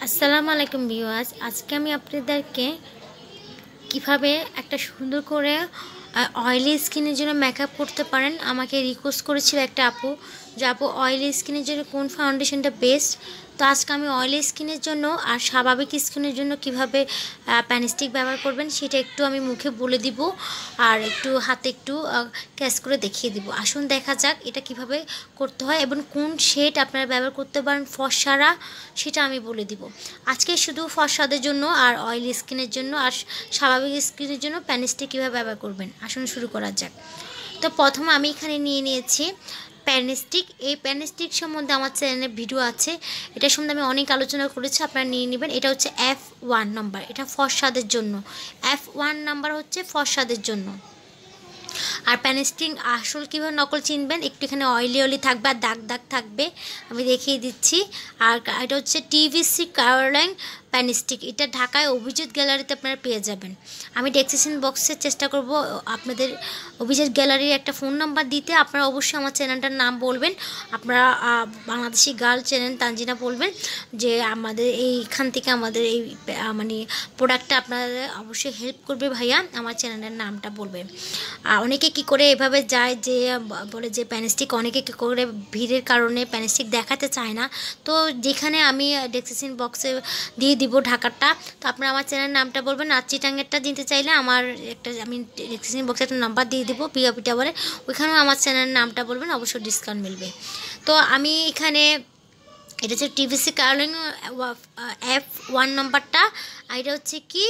আসসালামু আলাইকুম ভিউয়ার্স, আজকে আমি আপনাদেরকে কিভাবে একটা সুন্দর করে অয়েলি স্কিনের জন্য মেকআপ করতে পারেন। আমাকে রিকোয়েস্ট করেছিল একটা আপু যে আপু অয়েলি স্কিনের জন্য কোন ফাউন্ডেশনটা বেস্ট। তো আজকে আমি অয়েলি স্কিনের জন্য আর স্বাভাবিক স্কিনের জন্য কিভাবে প্যানস্টিক ব্যবহার করবেন সেটা একটু আমি মুখে বলে দিব আর একটু হাতে একটু ক্যাচ করে দেখিয়ে দিব। আসুন দেখা যাক এটা কিভাবে করতে হয় এবং কোন শেড আপনারা ব্যবহার করতে পারেন ফর্সারা সেটা আমি বলে দিব। আজকে শুধু ফর্সাদের জন্য আর অয়েলি স্কিনের জন্য আর স্বাভাবিক স্কিনের জন্য প্যানস্টিক কীভাবে ব্যবহার করবেন আসুন শুরু করা যাক। তো প্রথমে আমি এখানে নিয়ে নিয়েছি প্যানস্টিক। এই প্যানস্টিক সম্বন্ধে আমার চ্যানেলে ভিডিও আছে, এটা সম্বন্ধে আমি অনেক আলোচনা করেছি, আপনারা নিয়ে নেবেন। এটা হচ্ছে F1 নাম্বার, এটা ফর্সাদের জন্য। F1 নাম্বার হচ্ছে ফর্সাদের জন্য। আর প্যানস্টিক আসল কীভাবে নকল চিনবেন, একটু এখানে অয়েলি অয়েলি থাকবে আর দাগ দাগ থাকবে, আমি দেখিয়ে দিচ্ছি। আর এটা হচ্ছে টিভিসি কালারিং প্যানস্টিক, এটা ঢাকায় অভিজিৎ গ্যালারিতে আপনারা পেয়ে যাবেন। আমি ডেসক্রিপশন বক্সে চেষ্টা করব আপনাদের অভিজিৎ গ্যালারির একটা ফোন নাম্বার দিতে। আপনারা অবশ্যই আমার চ্যানেলটার নাম বলবেন, আপনারা বাংলাদেশি গার্ল চ্যানেল তানজিনা বলবেন যে আমাদের এইখান থেকে আমাদের এই মানে প্রোডাক্টটা আপনাদের অবশ্যই হেল্প করবে ভাইয়া, আমার চ্যানেলের নামটা বলবে। অনেকে কি করে এভাবে যায় যে বলে যে প্যানস্টিক, অনেকে কী করে ভিড়ের কারণে প্যানস্টিক দেখাতে চায় না। তো যেখানে আমি ডেসক্রিপশন বক্সে দিয়ে দিব ঢাকারটা, তো আপনারা আমার চ্যানেলের নামটা বলবেন। আর চিটাঙ্গেরটা দিতে চাইলে আমার একটা আমি ডেসক্রিপশন বক্সে একটা নাম্বার দিয়ে দিব পিওপি টাওয়ারে, ওইখানেও আমার চ্যানেলের নামটা বলবেন, অবশ্যই ডিসকাউন্ট মিলবে। তো আমি এখানে এটা হচ্ছে টিভিসি কালারিং F1 নাম্বারটা, আর এটা হচ্ছে কি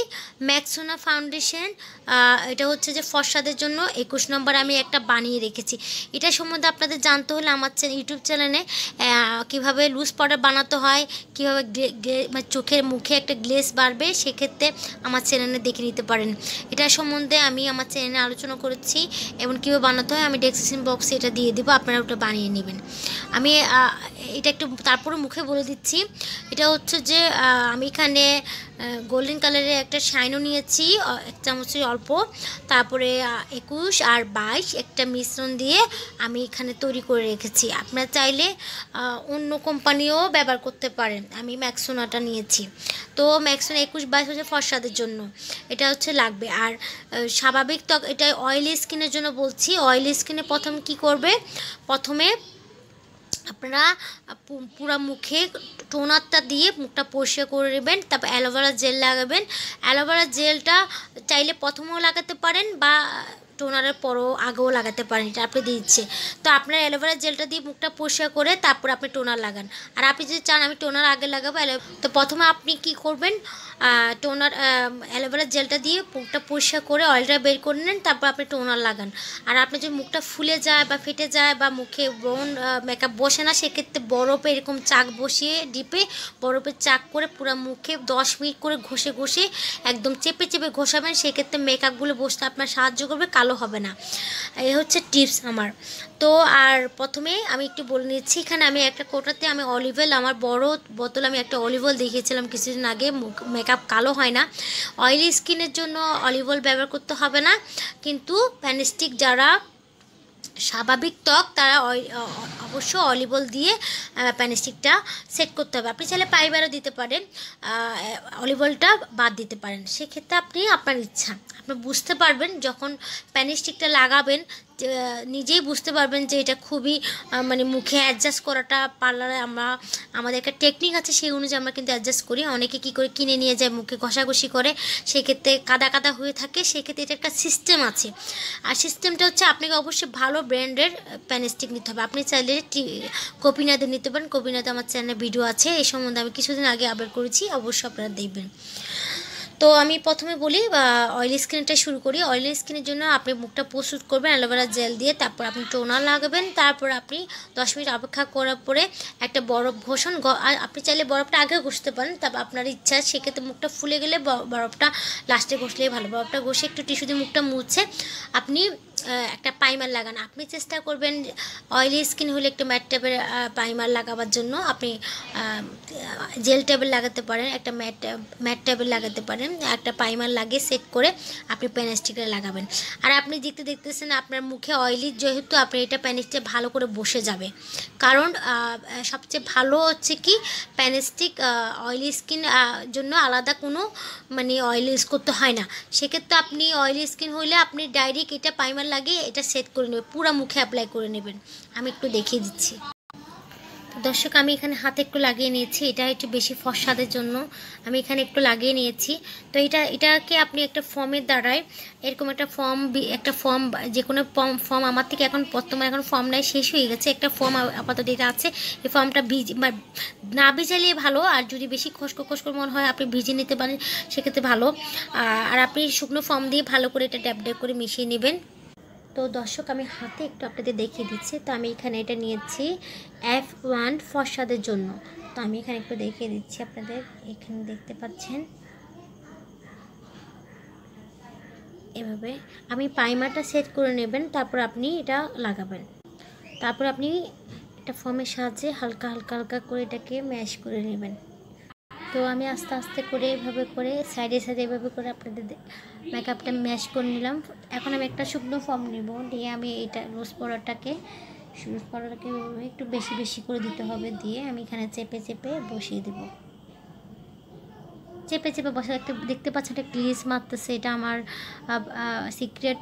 ম্যাক্সোনা ফাউন্ডেশন, এটা হচ্ছে যে ফর্সাদের জন্য 21 নম্বর আমি একটা বানিয়ে রেখেছি। এটা সম্বন্ধে আপনাদের জানতে হলে আমার ইউটিউব চ্যানেলে কীভাবে লুজ পাউডার বানাতে হয়, কীভাবে মানে চোখের মুখে একটা গ্লেজ বাড়বে, সেক্ষেত্রে আমার চ্যানেলে দেখে নিতে পারেন। এটা সম্বন্ধে আমি আমার চ্যানেলে আলোচনা করেছি এবং কীভাবে বানাতে হয় আমি ডেসক্রিপশন বক্সে এটা দিয়ে দেবো, আপনারা ওটা বানিয়ে নেবেন। আমি এটা একটু তারপরে মুখে বলে দিচ্ছি। এটা হচ্ছে যে আমি এখানে গোল্ডেন কালারের একটা শাইনও নিয়েছি এক চামচের অল্প, তারপরে 21 আর 22 একটা মিশ্রণ দিয়ে আমি এখানে তৈরি করে রেখেছি। আপনারা চাইলে অন্য কোম্পানিও ব্যবহার করতে পারেন, আমি ম্যাক্সোনাটা নিয়েছি। তো ম্যাক্সোনা 21, 22 হচ্ছে ফর্সাদের জন্য, এটা হচ্ছে লাগবে। আর স্বাভাবিক ত্বক, এটা অয়েলি স্কিনের জন্য বলছি। অয়েলি স্কিনে প্রথম কি করবে, প্রথমে আপনারা পুরো মুখে টোনারটা দিয়ে মুখটা পরিষ্কার করে নেবেন, তারপর অ্যালোভেরা জেল লাগাবেন। অ্যালোভেরা জেলটা চাইলে প্রথমেও লাগাতে পারেন বা টোনারের পরও আগেও লাগাতে পারেন, এটা আপনি দিচ্ছে। তো আপনার অ্যালোভেরা জেলটা দিয়ে মুখটা পরিষ্কার করে তারপর আপনি টোনার লাগান। আর আপনি যদি চান আমি টোনার আগে লাগাবো, তো প্রথমে আপনি কি করবেন, টোনার অ্যালোভেরা জেলটা দিয়ে মুখটা পরিষ্কার করে অয়েলটা বের করে নেন, তারপর আপনি টোনার লাগান। আর আপনার যদি মুখটা ফুলে যায় বা ফেটে যায় বা মুখে ব্রণ মেকআপ বসে না, সেক্ষেত্রে বরফে এরকম চাক বসিয়ে ডিপে বরফের চাক করে পুরো মুখে 10 মিনিট করে ঘষে ঘষে একদম চেপে চেপে ঘষাবেন, সেক্ষেত্রে মেকআপগুলো বসতে আপনার সাহায্য করবে, কালো হবে না। এই হচ্ছে টিপস আমার। তো আর প্রথমে আমি একটু বলে নিচ্ছি, এখানে আমি একটা কোটাতে আমি অলিভ অয়েল, আমার বড় বোতল আমি একটা অলিভ অয়েল দেখিয়েছিলাম কিছুদিন আগে, মেকআপ কালো হয় না। অয়েলি স্কিনের জন্য অলিভ অয়েল ব্যবহার করতে হবে না, কিন্তু প্যানস্টিক যারা স্বাভাবিক ত্বক তারা অবশ্য অলিভ অয়েল দিয়ে প্যানস্টিকটা সেট করতে হবে। আপনি চাইলে পাইবারও দিতে পারেন, অলিভ অয়েলটা বাদ দিতে পারেন, সেক্ষেত্রে আপনি আপনার ইচ্ছা। আপনি বুঝতে পারবেন যখন প্যানস্টিকটা লাগাবেন, নিজেই বুঝতে পারবেন যে এটা খুবই মানে মুখে অ্যাডজাস্ট করাটা পার্লারে আমাদের একটা টেকনিক আছে, সেই অনুযায়ী আমরা কিন্তু অ্যাডজাস্ট করি। অনেকে কী করে কিনে নিয়ে যায় মুখে ঘষাঘষি করে, সেক্ষেত্রে কাদা কাদা হয়ে থাকে, সেক্ষেত্রে এটা একটা সিস্টেম আছে। আর সিস্টেমটা হচ্ছে আপনাকে অবশ্যই ভালো ব্র্যান্ডের প্যানস্টিক নিতে হবে। আপনি চাইলে কপিনাদের নিতে পারেন, কপিনাতে আমার চ্যানেলে ভিডিও আছে, এই সম্বন্ধে আমি কিছুদিন আগে আপলোড করেছি, অবশ্যই আপনারা দেখবেন। তো আমি প্রথমে বলি অয়েলি স্কিনটা শুরু করি। অয়েলি স্কিনের জন্য আপনি মুখটা প্রস্তুত করবেন অ্যালোভেরা জেল দিয়ে, তারপর আপনি টোনার লাগাবেন, তারপর আপনি 10 মিনিট অপেক্ষা করার পরে একটা বরফ ঘষণ, আর আপনি চাইলে বরফটা আগে ঘষতে পারেন, তারপর আপনার ইচ্ছা, সেক্ষেত্রে মুখটা ফুলে গেলে বরফটা লাস্টে ঘষলেই ভালো। বরফটা ঘষে একটু টিস্যু দিয়ে মুখটা মুছে আপনি একটা প্রাইমার লাগান। আপনি চেষ্টা করবেন অয়েলি স্কিন হলে একটু ম্যাট টাইপের প্রাইমার লাগাবার জন্য আপনি জেল ট্যাবলেট লাগাতে পারেন, একটা ম্যাট ট্যাবলেট লাগাতে পারেন। একটা প্রাইমার লাগিয়ে সেট করে আপনি পেনস্টিকটা লাগাবেন। আর আপনি দেখতেছেন আপনার মুখে অয়েলি, যেহেতু আপনি এটা পেনস্টিক ভালো করে বসে যাবে। কারণ সবচেয়ে ভালো হচ্ছে কি পেনস্টিক অয়েলি স্কিন জন্য আলাদা কোনো মানে অয়েল ইউজ করতে হয় না। সেক্ষেত্রে আপনি অয়েলি স্কিন হইলে আপনি ডাইরেক্ট এটা প্রাইমার লাগিয়ে এটা সেট করে নেবেন, পুরো মুখে অ্যাপ্লাই করে নেবেন। আমি একটু দেখিয়ে দিচ্ছি। দর্শক, আমি এখানে হাতে একটু লাগিয়ে নিয়েছি, এটা একটু বেশি ফর্সাদের জন্য আমি এখানে একটু লাগিয়ে নিয়েছি। তো এটাকে আপনি একটা ফর্মের দ্বারাই এরকম একটা ফর্ম যে কোনো ফর্ম আমার থেকে এখন বর্তমানে এখন ফর্ম নাই, শেষ হয়ে গেছে। একটা ফর্ম আপাতত এটা আছে, এই ফর্মটা না ভিজালে ভালো, আর যদি বেশি খসখো মনে হয় আপনি ভিজে নিতে পারেন, সেক্ষেত্রে ভালো। আর আপনি শুকনো ফর্ম দিয়ে ভালো করে এটা ড্যাব করে মিশিয়ে নেবেন। তো দর্শক, আমি হাতে একটু আপনাদের দেখিয়ে দিচ্ছি। তো আমি এখানে এটা নিয়েছি F1 ফর্সাদের জন্য। তো আমি এখানে একটু দেখিয়ে দিচ্ছি আপনাদের, এখানে দেখতে পাচ্ছেন এভাবে আমি প্রাইমারটা সেট করে নেবেন, তারপর আপনি এটা লাগাবেন। তারপর আপনি একটা ফর্মের সাহায্যে হালকা করে এটাকে ম্যাশ করে নেবেন। তো আমি আস্তে আস্তে করে এভাবে করে সাইডে এভাবে করে আপনাদের মেকআপটা ম্যাশ করে নিলাম। এখন আমি একটা শুকনো ফর্ম নেব, দিয়ে আমি এটা রোজ পাউডারটাকে একটু বেশি করে দিতে হবে, দিয়ে আমি এখানে চেপে বসিয়ে দেব। চেপে বসে একটা দেখতে পাচ্ছেন একটা গ্লিজ মারতেছে, এটা আমার সিক্রেট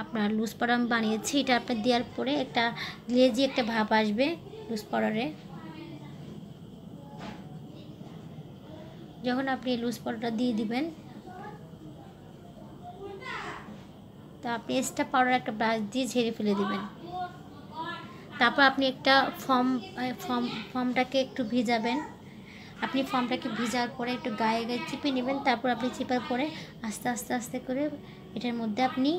আপনার লুজ পাউডার আমি বানিয়েছি। এটা আপনার দেওয়ার পরে একটা গ্লেজি একটা ভাব আসবে লুজ পাউডারে। যখন আপনি লুজ পাউডারটা দিয়ে দিবেন, তো আপনি এক্সট্রা পাউডার একটা ব্রাশ দিয়ে ঝেড়ে ফেলে দিবেন। তারপর আপনি একটা ফর্মটাকে একটু ভিজাবেন। আপনি ফর্মটাকে ভিজার পরে একটু গায়ে চিপে নেবেন। তারপর আপনি চিপার পরে আস্তে করে এটার মধ্যে আপনি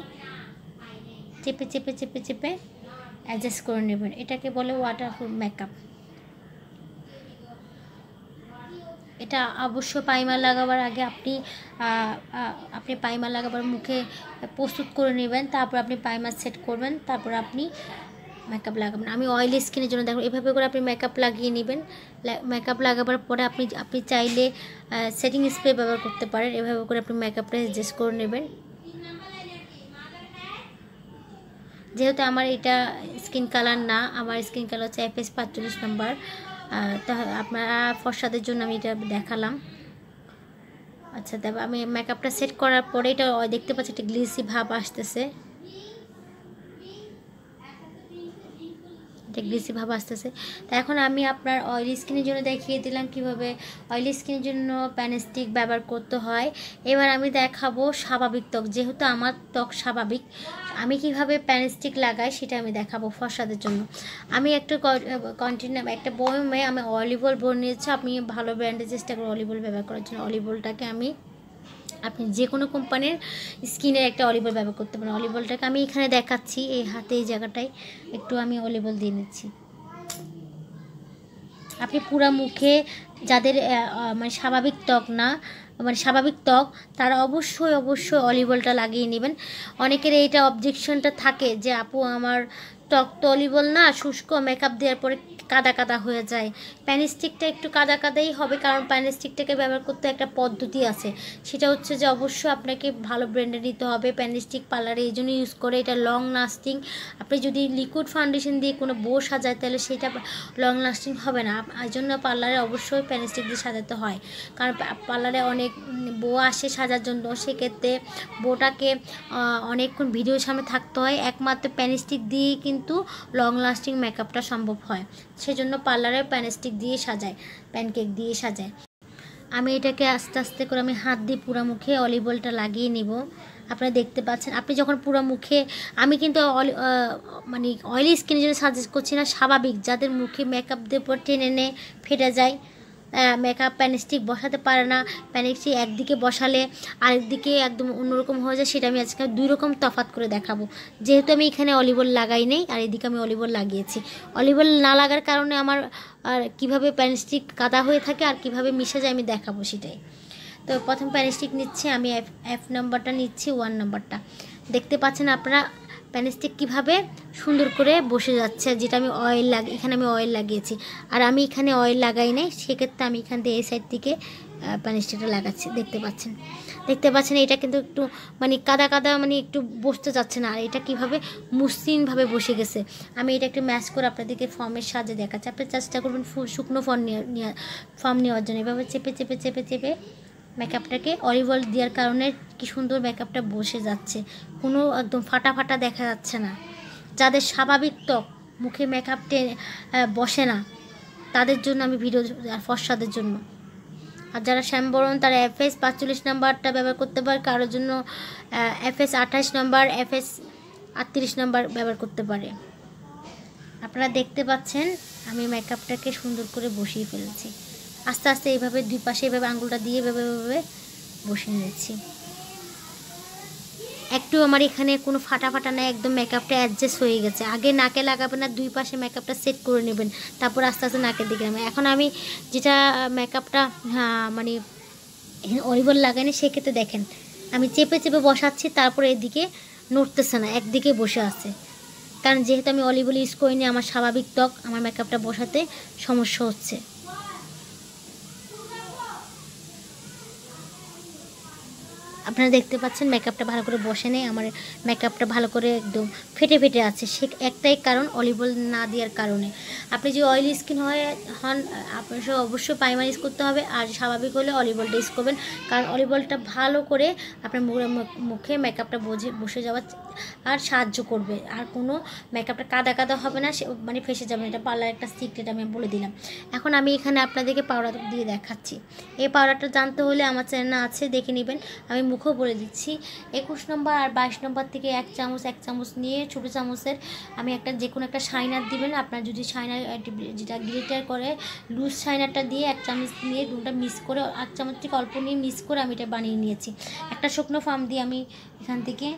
চেপে অ্যাডজাস্ট করে নেবেন। এটাকে বলে ওয়াটারপ্রুফ মেকআপ। এটা অবশ্য প্রাইমার লাগাবার আগে আপনি প্রাইমার লাগাবার মুখে প্রস্তুত করে নেবেন, তারপর আপনি প্রাইমার সেট করবেন, তারপর আপনি মেকআপ লাগাবেন। আমি অয়েলি স্কিনের জন্য দেখুন এভাবে করে আপনি মেকআপ লাগিয়ে নেবেন। মেকআপ লাগাবার পরে আপনি চাইলে সেটিং স্প্রে ব্যবহার করতে পারেন। এভাবে করে আপনি মেকআপটা অ্যাডজাস্ট করে নেবেন। যেহেতু আমার এটা স্কিন কালার না, আমার স্কিন কালার হচ্ছে FS 45 নম্বর, তা আপনারা ফর্সাদের জন্য আমি এটা দেখালাম। আচ্ছা, তারপর আমি মেকআপটা সেট করার পরে এটা দেখতে পাচ্ছি একটা গ্লিসি ভাব আসতেছে, তা এখন আমি আপনার অয়েলি স্কিনের জন্য দেখিয়ে দিলাম কিভাবে অয়েলি স্কিনের জন্য প্যানস্টিক ব্যবহার করতে হয়। এবার আমি দেখাবো স্বাভাবিক ত্বক, যেহেতু আমার ত্বক স্বাভাবিক, আমি কিভাবে প্যানস্টিক লাগাই সেটা আমি দেখাবো ফর্সাদের জন্য। আমি একটা একটা বয়মে আমি অলিভ অয়েল ভরে নিয়েছি। আপনি ভালো ব্র্যান্ডের চেষ্টা করে অলিভ অয়েল ব্যবহার করার জন্য। অলিভ অয়েলটাকে আপনি যে কোনো কোম্পানির স্কিনের একটা অলিভ অয়েল ব্যবহার করতে পারেন। অলিভ অয়েলটাকে আমি এখানে দেখাচ্ছি, এই হাতে এই জায়গাটায় একটু আমি অলিভ অয়েল দিয়ে নিচ্ছি। আপনি পুরো মুখে যাদের মানে স্বাভাবিক ত্বক না, মানে স্বাভাবিক ত্বক, তারা অবশ্যই অলিভ অয়েলটা লাগিয়ে নেবেন। অনেকের এইটা অবজেকশনটা থাকে যে আপু আমার ত্বক তো অলিভ অয়েল না, শুষ্ক, মেকআপ দেওয়ার পরে কাদা হয়ে যায়। প্যানস্টিকটা একটু কাদাই হবে, কারণ প্যানস্টিকটাকে ব্যবহার করতে একটা পদ্ধতি আছে। সেটা হচ্ছে যে অবশ্যই আপনাকে ভালো ব্র্যান্ডে নিতে হবে। প্যানস্টিক পার্লারে এই জন্য ইউজ করে, এটা লং লাস্টিং। আপনি যদি লিকুইড ফাউন্ডেশন দিয়ে কোনো বো সাজায় তাহলে সেটা লং লাস্টিং হবে না। এই জন্য পার্লারে অবশ্যই প্যানস্টিক দিয়ে সাজাতে হয়, কারণ পার্লারে অনেক বো আসে সাজার জন্য, সেক্ষেত্রে বোটাকে অনেকক্ষণ ভিডিওর সামনে থাকতে হয়। একমাত্র প্যানস্টিক দিয়ে কিন্তু লং লাস্টিং মেকআপটা সম্ভব হয়। সেজন্য পার্লারে প্যানস্টিক দিয়ে সাজায়, প্যানকেক দিয়ে সাজায়। আমি এটাকে আস্তে করে আমি হাত দিয়ে পুরো মুখে অলিভ অয়েলটা লাগিয়ে নিব। আপনারা দেখতে পাচ্ছেন, আপনি যখন পুরো মুখে, আমি কিন্তু মানে অয়েলি স্কিনের জন্য সাজেস্ট করছি না, স্বাভাবিক যাদের মুখে মেকআপ দিয়ে পর টেনে ফেটে যায়, মেকআপ প্যানস্টিক বসাতে পারে না, প্যানস্টিক একদিকে বসালে আরেকদিকে একদম অন্যরকম হয়ে যায়, সেটা আমি আজকে 2 রকম তফাৎ করে দেখাবো। যেহেতু আমি এখানে অলিভ অয়েল লাগাই নেই, আর এদিকে আমি অলিভ অয়েল লাগিয়েছি। অলিভ অয়েল না লাগার কারণে আমার কীভাবে প্যানস্টিক কাদা হয়ে থাকে আর কীভাবে মিশে যায় আমি দেখাবো সেটাই। তো প্রথম প্যানস্টিক নিচ্ছি আমি, F নম্বরটা নিচ্ছি, 1 নম্বরটা। দেখতে পাচ্ছেন আপনারা প্যানস্টিক কীভাবে সুন্দর করে বসে যাচ্ছে, যেটা আমি এখানে আমি অয়েল লাগিয়েছি। আর আমি এখানে অয়েল লাগাই নাই, সেক্ষেত্রে আমি এখান থেকে এই সাইড থেকে প্যানস্টিকটা লাগাচ্ছি। দেখতে পাচ্ছেন এটা কিন্তু একটু মানে কাদা কাদা, মানে একটু বসতে যাচ্ছে না। আর এটা কীভাবে মসৃণভাবে বসে গেছে। আমি এটা একটু ম্যাচ করে আপনাদেরকে ফর্মের সাহায্যে দেখাচ্ছি। আপনি চেষ্টা করবেন শুকনো ফর্ম নেওয়ার জন্য। এভাবে চেপে চেপে চেপে চেপে মেকআপটাকে অলিভ অয়েল দেওয়ার কারণে কি সুন্দর মেকআপটা বসে যাচ্ছে, কোনো একদম ফাটা ফাটা দেখা যাচ্ছে না। যাদের স্বাভাবিক ত্বক, মুখে মেকআপ বসে না, তাদের জন্য আমি ভিডিও, ফর্সাদের জন্য। আর যারা শ্যামবরণ, তারা FS 45 নাম্বারটা ব্যবহার করতে পারে। কারোর জন্য FS 28 নাম্বার, FS 38 নাম্বার ব্যবহার করতে পারে। আপনারা দেখতে পাচ্ছেন আমি মেকআপটাকে সুন্দর করে বসিয়ে ফেলেছি। আস্তে আস্তে এইভাবে দুই পাশে এইভাবে আঙুলটা দিয়ে এভাবে বসিয়ে নিয়েছি। একটু আমার এখানে কোনো ফাটা ফাটা নাই, একদম মেকআপটা অ্যাডজাস্ট হয়ে গেছে। আগে নাকে লাগাবেন না, দুই পাশে মেকআপটা সেট করে নেবেন, তারপর আস্তে আস্তে নাকের দিকে নামে। এখন আমি যেটা মেকআপটা মানে অলিভ অয়েল লাগাইনি, সেক্ষেত্রে দেখেন আমি চেপে চেপে বসাচ্ছি, তারপরে এদিকে নড়তেছে না, একদিকে বসে আছে। কারণ যেহেতু আমি অলিভ অয়েল ইউজ করিনি, আমার স্বাভাবিক ত্বক, আমার মেকআপটা বসাতে সমস্যা হচ্ছে। আপনারা দেখতে পাচ্ছেন মেকআপটা ভালো করে বসে নেই, আমার মেকআপটা ভালো করে একদম ফেটে ফেটে আছে। সে একটাই কারণ, অলিভ অয়েল না দেওয়ার কারণে। আপনি যে অয়েলি স্কিন হন, আপনার অবশ্যই প্রাইমার ইউজ করতে হবে। আর স্বাভাবিক হলে অলিভ অয়েলটা ইউজ করবেন, কারণ অলিভ অয়েলটা ভালো করে আপনার মুখে মেকআপটা বসে যাওয়ার আর সাহায্য করবে। আর কোনো মেকআপটা কাদা কাদা হবে না, মানে ফেসে যাবে না। এটা পার্লার একটা সিক্রেট আমি বলে দিলাম। এখন আমি এখানে আপনাদেরকে পাউডার দিয়ে দেখাচ্ছি। এই পাউডারটা জানতে হলে আমার চ্যানেল আছে, দেখে নেবেন। আমি মুখেও বলে দিচ্ছি। 21 নম্বর আর 22 নম্বর থেকে এক চামচ নিয়ে, ছোটো চামচের আমি যে কোনো একটা শাইনার দিবেন। আপনার যদি শাইনার যেটা গ্লিটার করে, লুজ শাইনারটা দিয়ে 1 চামচ নিয়ে দুটা মিক্স করে, 1 চামচ থেকে অল্প নিয়ে মিক্স করে আমি এটা বানিয়ে নিয়েছি। একটা শুকনো ফর্ম দিয়ে আমি এখান থেকে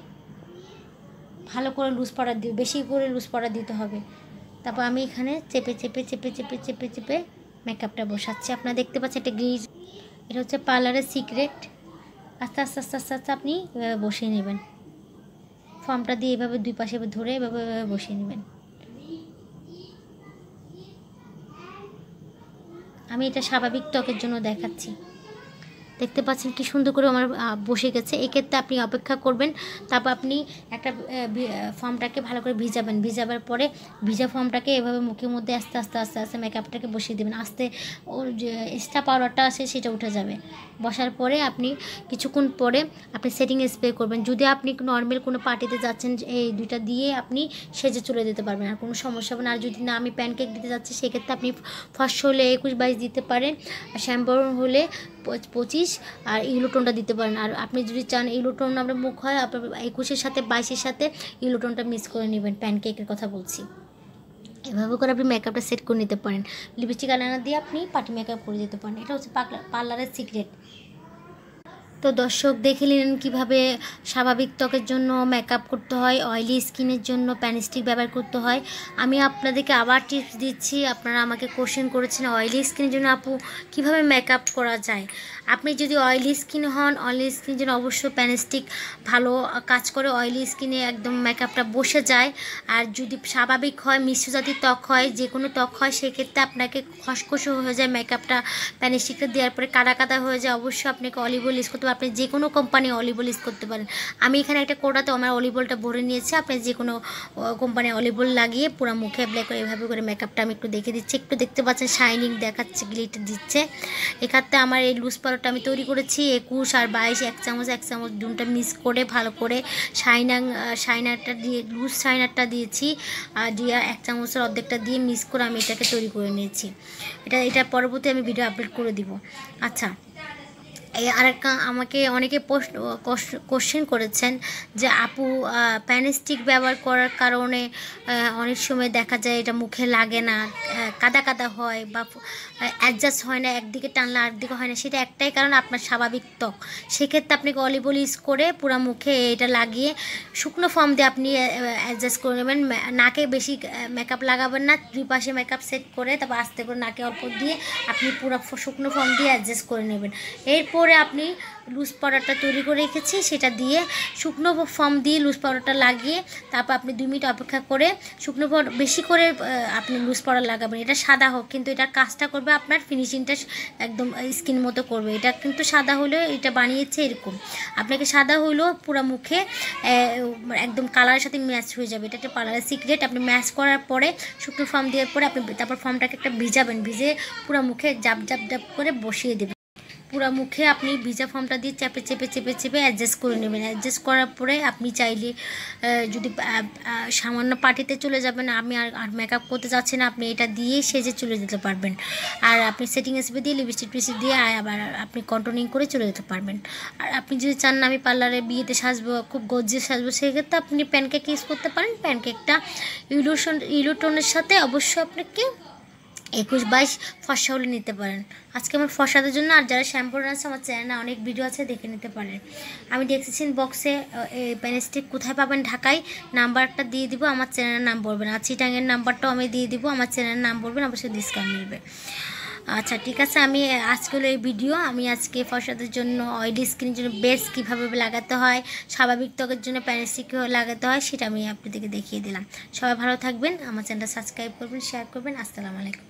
ভালো করে লুজ পাউডার দিই, বেশি করে লুজ পাউডার দিতে হবে। তারপর আমি এখানে চেপে চেপে চেপে চেপে চেপে চেপে মেকআপটা বসাচ্ছি। আপনারা দেখতে পাচ্ছেন এটা গ্লিজ, এটা হচ্ছে পার্লারের সিক্রেট। আস্তে আস্তে আস্তে আস্তে আস্তে আপনি এভাবে বসিয়ে নেবেন, ফর্মটা দিয়ে এভাবে দুই পাশে ধরে এভাবে বসিয়ে নেবেন। আমি এটা স্বাভাবিক ত্বকের জন্য দেখাচ্ছি। দেখতে পাচ্ছেন কি সুন্দর করে আমার বসে গেছে। এক্ষেত্রে আপনি অপেক্ষা করবেন, তারপর আপনি একটা ফর্মটাকে ভালো করে ভিজাবার পরে ভিজা ফর্মটাকে এভাবে মুখের মধ্যে আস্তে আস্তে আস্তে আস্তে মেকআপটাকে বসিয়ে দেবেন। আস্তে ওর যে এক্সট্রা পাউডারটা আছে সেটা উঠে যাবে। বসার পরে আপনি কিছুক্ষণ পরে আপনি সেটিং স্প্রে করবেন। যদি আপনি নর্মাল কোনো পার্টিতে যাচ্ছেন, এই দুইটা দিয়ে আপনি সেজে চলে যেতে পারবেন, আর কোনো সমস্যা হবে না। আর যদি না আমি প্যানকেক দিতে যাচ্ছি, সেক্ষেত্রে আপনি ফর্সা হলে 21-22 দিতে পারেন, আর শ্যামবরণ হলে 25, আর ইউলোটোনটা দিতে পারেন। আর আপনি যদি চান ইউলোটোন আমরা মুখ হয়, আপনার 21-এর সাথে 22-এর সাথে ইউলোটোনটা মিক্স করে নেবেন। প্যানকেকের কথা বলছি। এভাবে করে আপনি মেকআপটা সেট করে নিতে পারেন। লিপস্টিক আইলাইনার দিয়ে আপনি পার্টি মেকআপ করে দিতে পারেন। এটা হচ্ছে পার্লারের সিক্রেট। তো দর্শক দেখে নিলেন কীভাবে স্বাভাবিক ত্বকের জন্য মেকআপ করতে হয়, অয়েলি স্কিনের জন্য প্যানস্টিক ব্যবহার করতে হয়। আমি আপনাদেরকে আবার টিপস দিচ্ছি। আপনারা আমাকে কোশ্চেন করেছেন অয়েলি স্কিনের জন্য আপু কীভাবে মেকআপ করা যায়। আপনি যদি অয়েলি স্কিন হন, অয়েলি স্কিনের জন্য অবশ্যই প্যানস্টিক ভালো কাজ করে, অয়েলি স্কিনে একদম মেকআপটা বসে যায়। আর যদি স্বাভাবিক হয়, মিশ্র জাতির ত্বক হয়, যে কোনো ত্বক হয়, সেক্ষেত্রে আপনাকে খসখসে হয়ে যায় মেকআপটা, প্যানস্টিকটা দেওয়ার পরে কাদা কাদা হয়ে যায়। অবশ্যই আপনাকে অলিভ অয়েল ইউজ করতে, আপনি যে কোনো কোম্পানি অলিভ অয়েল ইউজ করতে পারেন। আমি এখানে একটা কোটাতে আমার অলিভ অয়েলটা ভরে নিয়েছি। আপনি যে কোনো কোম্পানি অলিভ অয়েল লাগিয়ে পুরো মুখে অ্যাপ্লাই করে এভাবে করে মেকআপটা আমি একটু দেখে দিচ্ছি। একটু দেখতে পাচ্ছেন শাইনিং দেখাচ্ছে, গ্লিটার দিচ্ছে। এক্ষেত্রে আমার এই লুজ পাউডারটা আমি তৈরি করেছি 21 আর 22, 1 চামচ দুটা মিক্স করে ভালো করে শাইনারটা দিয়ে, লুজ শাইনারটা দিয়েছি, আর দিয়ে 1 চামচের অর্ধেকটা দিয়ে মিক্স করে আমি এটাকে তৈরি করে নিয়েছি। এটা পরবর্তী আমি ভিডিও আপলোড করে দিব। আচ্ছা, আরেকটা আমাকে অনেকে কোশ্চেন করেছেন যে আপু প্যানস্টিক ব্যবহার করার কারণে অনেক সময় দেখা যায় এটা মুখে লাগে না, কাদা কাদা হয় বা অ্যাডজাস্ট হয় না, একদিকে টানলে আরেকদিকে হয় না। সেটা একটাই কারণ, আপনার স্বাভাবিক ত্বক। সেক্ষেত্রে আপনাকে অলিভ অয়েল ইউজ করে পুরো মুখে এটা লাগিয়ে শুকনো ফর্ম দিয়ে আপনি অ্যাডজাস্ট করে নেবেন। নাকে বেশি মেকআপ লাগাবেন না, দুই পাশে মেকআপ সেট করে তারপর আস্তে করে নাকে অল্প দিয়ে আপনি পুরো শুকনো ফর্ম দিয়ে অ্যাডজাস্ট করে নেবেন। এরপর করে আপনি লুজ পাউডারটা তৈরি করে রেখেছি সেটা দিয়ে শুকনো ফর্ম দিয়ে লুজ পাউডারটা লাগিয়ে তারপর আপনি 2 মিনিট অপেক্ষা করে শুকনো পাউডার বেশি করে আপনি লুজ পাউডার লাগাবেন। এটা সাদা হোক, কিন্তু এটার কাজটা করবে আপনার ফিনিশিংটা একদম স্কিন মতো করবে। এটা কিন্তু সাদা হলেও এটা বানিয়েছে এরকম, আপনাকে সাদা হলেও পুরো মুখে একদম কালারের সাথে ম্যাচ হয়ে যাবে। এটা একটা পার্লারের সিক্রেট। আপনি ম্যাচ করার পরে শুকনো ফর্ম দেওয়ার পরে আপনি তারপর ফর্মটাকে একটা ভিজাবেন, ভিজে পুরো মুখে জাপ জাপ জাপ করে বসিয়ে দেবেন। পুরো মুখে আপনি ভিজা ফর্মটা দিয়ে চেপে চেপে চেপে চেপে অ্যাডজাস্ট করে নেবেন। অ্যাডজাস্ট করার পরে আপনি চাইলে যদি সামান্য পার্টিতে চলে যাবেন, আমি আর মেকআপ করতে যাচ্ছি না, আপনি এটা দিয়ে সেজে চলে যেতে পারবেন। আর আপনি সেটিং স্প্রে দিয়ে লিপস্টিক টিপস্টিক দিয়ে আবার আপনি কন্ট্রোলিং করে চলে যেতে পারবেন। আর আপনি যদি চান না আমি পার্লারে বিয়েতে সাজবো, খুব গর্জিয়াস সাজবো, সেক্ষেত্রে আপনি প্যানকেক ইউজ করতে পারেন। প্যানকেকটা ইলুটোনের সাথে অবশ্যই আপনাকে 21-22 ফর্সা হলে নিতে পারেন। আজকে আমার ফর্সাদের জন্য, আর যারা শ্যাম্পু আছে আমার চ্যানেলে অনেক ভিডিও আছে, দেখে নিতে পারেন। আমি ডেসক্রিপশন বক্সে পেনস্টিক কোথায় পাবেন ঢাকায় নাম্বারটা দিয়ে দিব, আমার চ্যানেলের নাম বলবেন। আর চিটাঙের নাম্বারটাও আমি দিয়ে দিব, আমার চ্যানেলের নাম বলবেন, অবশ্যই ডিসকাউন্ট মিলবে। আচ্ছা ঠিক আছে, আমি আজকে হলো এই ভিডিও, আমি আজকে ফর্সাদের জন্য অয়েলি স্কিনের জন্য বেস্ট কীভাবে লাগাতে হয়, স্বাভাবিক ত্বকের জন্য পেনস্টিক কীভাবে লাগাতে হয় সেটা আমি আপনাদেরকে দেখিয়ে দিলাম। সবাই ভালো থাকবেন, আমার চ্যানেলটা সাবস্ক্রাইব করবেন, শেয়ার করবেন। আসসালামু আলাইকুম।